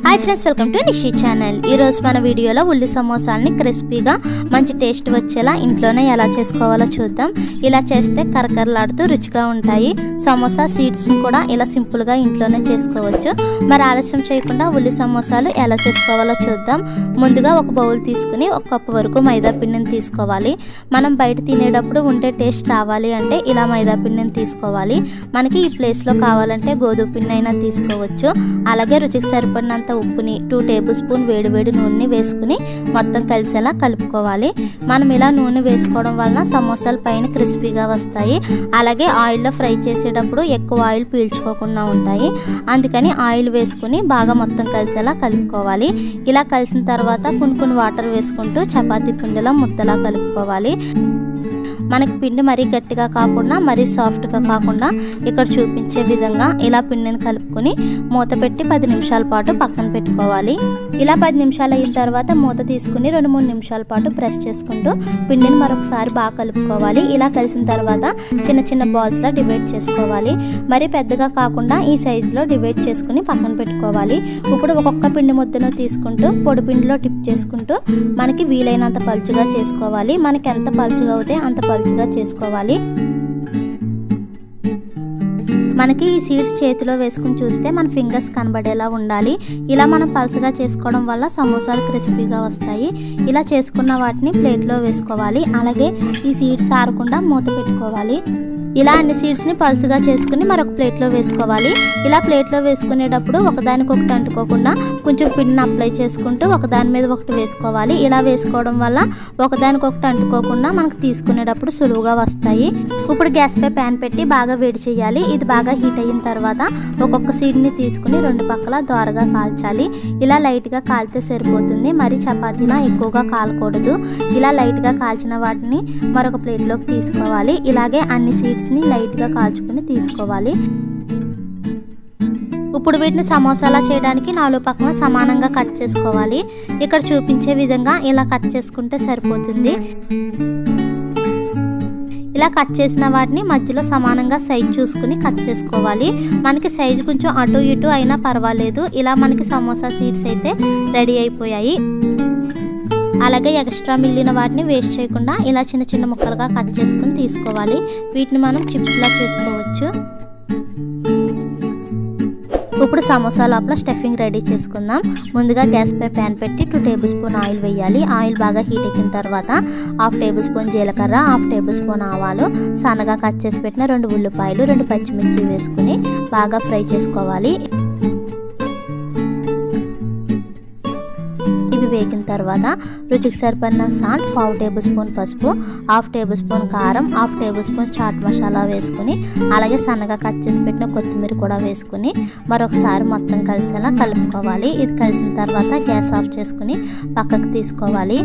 Hi friends welcome to Nishi channel. मन video उल्ली समोसाल्नि क्रिस्पीगा मंची टेस्ट वच्चेला इंट्लोने एला चेसुकोवालो चूद्दाम। इला चेस्ते करकरलाडुतू रुचिगा उंटाई। समोसा सीड्स नि कूडा इला सिंपल गा इंट्लोने चेसुकोवच्चु। मरि आलस्यं चेयकुंडा उल्ली समोसालु एला चेसुकोवालो चूद्दाम। मुंदुगा ఒక బౌల్ తీసుకుని ఒక కప్పు వరకు మైదా పిండిని తీసుకోవాలి। మనం బయట తినేటప్పుడు ఉండే టేస్ట్ రావాలి అంటే ఇలా మైదా పిండిని తీసుకోవాలి। మనకి ఈ ప్లేస్ లో కావాలంటే గోధుమ పిండి అయినా తీసుకోవచ్చు। అలాగే రుచికి సరిపడినంత ఉప్పుని 2 టేబుల్ స్పూన్ వేడి నూనెని వేసుకుని మొత్తం కలిసేలా కలుపుకోవాలి। మనం ఇలా నూనె వేసుకోవడం వలన సమోసాలు పైన క్రిస్పీగా వస్తాయి। అలాగే ఆయిల్ లో ఫ్రై చేసేటప్పుడు ఎక్కువ ఆయిల్ పీల్చుకోకుండా ఉంటాయి। అందుకని ఆయిల్ వేసుకుని బాగా మొత్తం కలిసేలా కలుపుకోవాలి। ఇలా కలిసిన తర్వాత కొన్ని వాటర్ వేసుకుంటూ చపాతీ పిండిలో ముద్దలా కలుపుకోవాలి। మనకి పిండి మరీ గట్టిగా కాకుండా మరీ సాఫ్ట్గా కాకుండా ఇక్కడ చూపించే విధంగా ఇలా పిండిని కలుపుకొని మూత పెట్టి 10 నిమిషాల పాటు పక్కన పెట్టుకోవాలి। ఇలా 10 నిమిషాలు అయిన తర్వాత మూత తీసుకుని 2-3 నిమిషాల పాటు ప్రెస్ చేసుకుంటూ పిండిని మరొకసారి బాగా కలుపుకోవాలి। ఇలా కలిసిన తర్వాత చిన్న చిన్న బాల్స్ లా డివైడ్ చేసుకోవాలి। మరి పెద్దగా కాకుండా ఈ సైజులో డివైడ్ చేసుకుని పక్కన పెట్టుకోవాలి। ఇప్పుడు ఒక్కొక్క పిండి ముద్దను తీసుకుంటూ పొడి పిండిలో టిప్ చేసుకుంటూ మనకి వీలైనంత పలుచగా చేసుకోవాలి। మనకి ఎంత పలుచగా అవుతే అంత పలుచగా చేసుకోవాలి। మనకి ఈ సీడ్స్ చేతిలో వేసుకుని చూస్తే మన ఫింగర్స్ కనబడేలా ఉండాలి। ఇలా మనం పల్చగా చేసుకోవడం వల్ల సమోసాలు క్రిస్పీగా వస్తాయి। ఇలా చేసుకున్న వాటిని ప్లేట్లో వేసుకోవాలి। అలాగే ఈ సీడ్స్ ఆరకుండా మూత పెట్టుకోవాలి। ఇలా అన్ని సీడ్స్ ని పల్చగా చేసుకుని మరొక ప్లేట్లో వేసుకోవాలి। ఇలా ప్లేట్లో వేసుకునేటప్పుడు ఒకదానికొకటి అంటుకోకుండా కొంచెం పిండిని అప్లై చేసుకుంటూ ఒకదాని మీద ఒకటి వేసుకోవాలి। ఇలా వేసుకోవడం వల్ల ఒకదానికొకటి అంటుకోకుండా మనకు తీసుకునేటప్పుడు సులువుగా వస్తాయి। ఇప్పుడు గ్యాస్ పై ప్యాన్ పెట్టి బాగా వేడి చేయాలి। ఇది బాగా హీట్ అయిన తర్వాత ఒక్కొక్క సీడ్ ని తీసుకుని రెండు పక్కల దోరగా కాల్చాలి। ఇలా లైట్ గా కాల్తే సరిపోతుంది, మరి చపాతీలా ఎక్కువగా కాలకూడదు। ఇలా లైట్ గా కాల్చిన వాటిని మరొక ప్లేట్లోకి తీసుకోవాలి। ఇలాగే అన్ని సీడ్స్ ని లైట్ గా కాల్చుకుని తీసుకోవాలి। ఇప్పుడు వీటిని సమోసాలా చేయడానికి 4 పక్కన సమానంగా కట్ చేసుకోవాలి। ఇక్కడ చూపించే విధంగా ఇలా కట్ చేసుకుంటే సరిపోతుంది। ఇలా కట్ చేసిన వాటిని మధ్యలో సమానంగా సైజ్ చూసుకుని కట్ చేసుకోవాలి। మనకి సైజు కొంచెం అటు ఇటు అయినా పర్వాలేదు। ఇలా మనకి సమోసా సీడ్స్ అయితే రెడీ అయిపోయాయి। అలాగే ఎక్స్ట్రా మిగిలిన వాటిని వేస్ట్ చేయకుండా ఇలా చిన్న చిన్న ముక్కలుగా కట్ చేసుకుని తీసుకోవాలి। వీటిని మనం చిప్స్ లా చేసుకోవచ్చు। ఇప్పుడు సమోసా లోపల స్టఫింగ్ రెడీ చేసుకుందాం। ముందుగా గ్యాస్ పై ప్యాన్ పెట్టి 2 టేబుల్ స్పూన్ ఆయిల్ వేయాలి। ఆయిల్ బాగా హీట్ ఎక్కిన తర్వాత 1/2 టేబుల్ స్పూన్ జీలకర్ర, 1/2 టేబుల్ స్పూన్ ఆవాలు, సన్నగా కట్ చేసి పెట్టిన 2 ఉల్లిపాయలు, 2 పచ్చిమిర్చి వేసుకుని బాగా ఫ్రై చేసుకోవాలి। వేగిన తర్వాత రుచికి సరిపడిన సాల్ట్, 1/2 టేబుల్ స్పూన్ పసుపు, 1/2 టేబుల్ స్పూన్ కారం, 1/2 టేబుల్ స్పూన్ చాట్ మసాలా వేసుకుని అలాగే సన్నగా కట్ చేసి పెట్టిన కొత్తిమీర కూడా వేసుకుని మరొకసారి మొత్తం కలిసేలా కలుపుకోవాలి। ఇది కలిసిన తర్వాత గ్యాస్ ఆఫ్ చేసుకుని పక్కకు తీసుకోవాలి।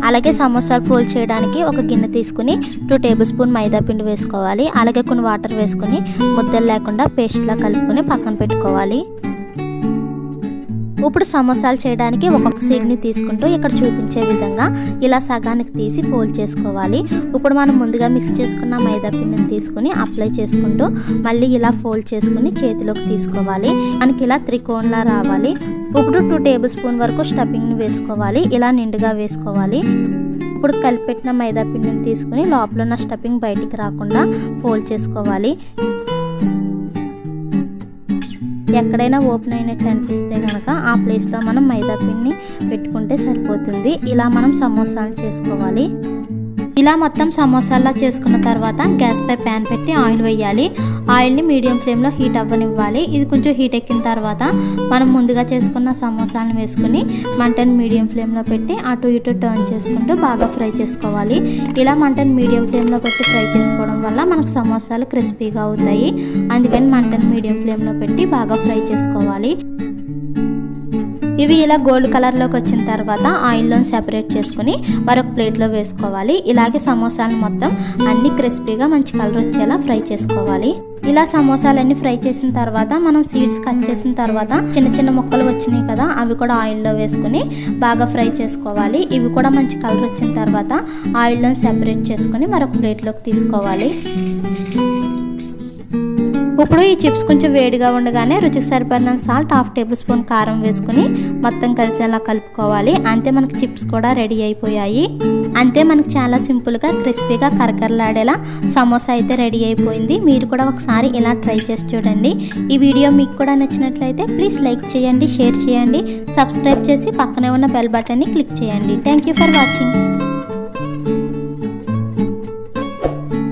అలాగే సమోసాలు ఫోల్డ్ చేయడానికి ఒక గిన్నె తీసుకుని 2 టేబుల్ స్పూన్ మైదా పిండి వేసుకోవాలి। అలాగే కొన్ని వాటర్ వేసుకుని ముద్దలు లేకుండా పేస్ట్లా కలుపుకొని పక్కన పెట్టుకోవాలి। ఇప్పుడు సమోసాలు చేయడానికి ఒక్కొక్క సీడ్ని తీసుకుంటూ ఇక్కడ చూపించే విధంగా ఇలా సగానికి తీసి ఫోల్డ్ చేసుకోవాలి। ఇప్పుడు మనం ముందుగా మిక్స్ చేసుకున్న మైదా పిండిని తీసుకుని అప్లై చేసుకుంటూ మళ్ళీ ఇలా ఫోల్డ్ చేసుకుని చేతిలోకి తీసుకోవాలి। మనకి ఇలా త్రికోణంలా రావాలి। ఇప్పుడు 2 టేబుల్ స్పూన్ వరకు స్టఫింగ్ని వేసుకోవాలి। ఇలా నిండుగా వేసుకోవాలి। ఇప్పుడు కలిపెట్టిన మైదా పిండిని తీసుకుని లోపల ఉన్న స్టఫింగ్ బయటికి రాకుండా ఫోల్డ్ చేసుకోవాలి। ఎక్కడైనా ఓపెన్ అయినట్టు అనిపిస్తే కనుక ఆ ప్లేస్లో మనం మైదా పిండిని పెట్టుకుంటే సరిపోతుంది। ఇలా మనం సమోసాలు చేసుకోవాలి। ఇలా మొత్తం సమోసాలా చేసుకున్న తర్వాత గ్యాస్ పై ప్యాన్ పెట్టి ఆయిల్ వేయాలి। ఆయిల్ని మీడియం ఫ్లేమ్లో హీట్ అవ్వనివ్వాలి। ఇది కొంచెం హీట్ ఎక్కిన తర్వాత మనం ముందుగా చేసుకున్న సమోసాలను వేసుకుని మంటను మీడియం ఫ్లేమ్లో పెట్టి అటు ఇటు టర్న్ చేసుకుంటూ బాగా ఫ్రై చేసుకోవాలి। ఇలా మంటను మీడియం ఫ్లేమ్లో పెట్టి ఫ్రై చేసుకోవడం వల్ల మనకు సమోసాలు క్రిస్పీగా అవుతాయి। అందుకని మంటను మీడియం ఫ్లేమ్లో పెట్టి బాగా ఫ్రై చేసుకోవాలి। ఇవి ఇలా గోల్డ్ కలర్లోకి వచ్చిన తర్వాత ఆయిల్లో సెపరేట్ చేసుకుని మరొక ప్లేట్లో వేసుకోవాలి। ఇలాగే సమోసాలను మొత్తం అన్ని క్రిస్పీగా మంచి కలర్ వచ్చేలా ఫ్రై చేసుకోవాలి। ఇలా సమోసాలన్నీ ఫ్రై చేసిన తర్వాత మనం సీడ్స్ కట్ చేసిన తర్వాత చిన్న చిన్న ముక్కలు వచ్చినాయి కదా, అవి కూడా ఆయిల్లో వేసుకుని బాగా ఫ్రై చేసుకోవాలి। ఇవి కూడా మంచి కలర్ వచ్చిన తర్వాత ఆయిల్లో సెపరేట్ చేసుకుని మరొక ప్లేట్లోకి తీసుకోవాలి। ఇప్పుడు ఈ చిప్స్ కొంచెం వేడిగా ఉండగానే రుచికి సరిపడిన సాల్ట్, 1/2 టేబుల్ స్పూన్ కారం వేసుకుని మొత్తం కలిసేలా కలుపుకోవాలి. అంతే మనకి చిప్స్ కూడా రెడీ అయిపోయాయి. అంతే మనకి చాలా సింపుల్గా క్రిస్పీగా కరకరలాడేలా సమోసా అయితే రెడీ అయిపోయింది. మీరు కూడా ఒకసారి ఇలా ట్రై చేసి చూడండి. ఈ వీడియో మీకు కూడా నచ్చినట్లయితే ప్లీజ్ లైక్ చేయండి, షేర్ చేయండి, సబ్స్క్రైబ్ చేసి పక్కనే ఉన్న బెల్ బటన్ని క్లిక్ చేయండి. Thank you for watching.